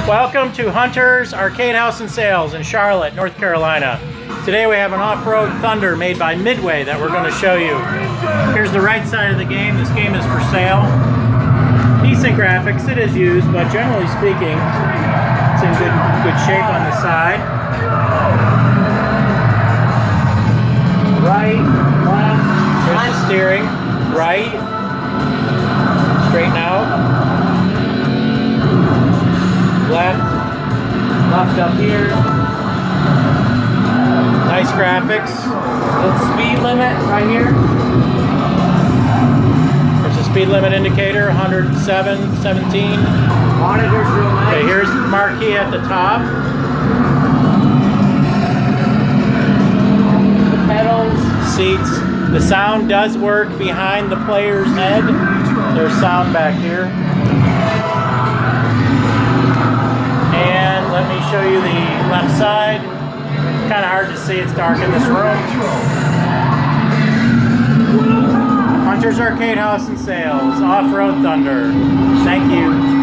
Welcome to Hunter's Arcade House and Sales in Charlotte, North Carolina. Today we have an off-road Thunder made by Midway that we're going to show you. Here's the right side of the game. This game is for sale. Decent graphics, it is used, but generally speaking, it's in good shape on the side. Right, left, there's the steering. Right, straighten out. Left up here. Nice graphics. The speed limit right here. There's a speed limit indicator, 107, 17. Monitor's real nice. Okay, here's the marquee at the top. The pedals. Seats. The sound does work behind the player's head. There's sound back here. And let me show you the left side. Kind of hard to see, it's dark in this room. Hunter's Arcade House and Sales, Off-Road Thunder. Thank you.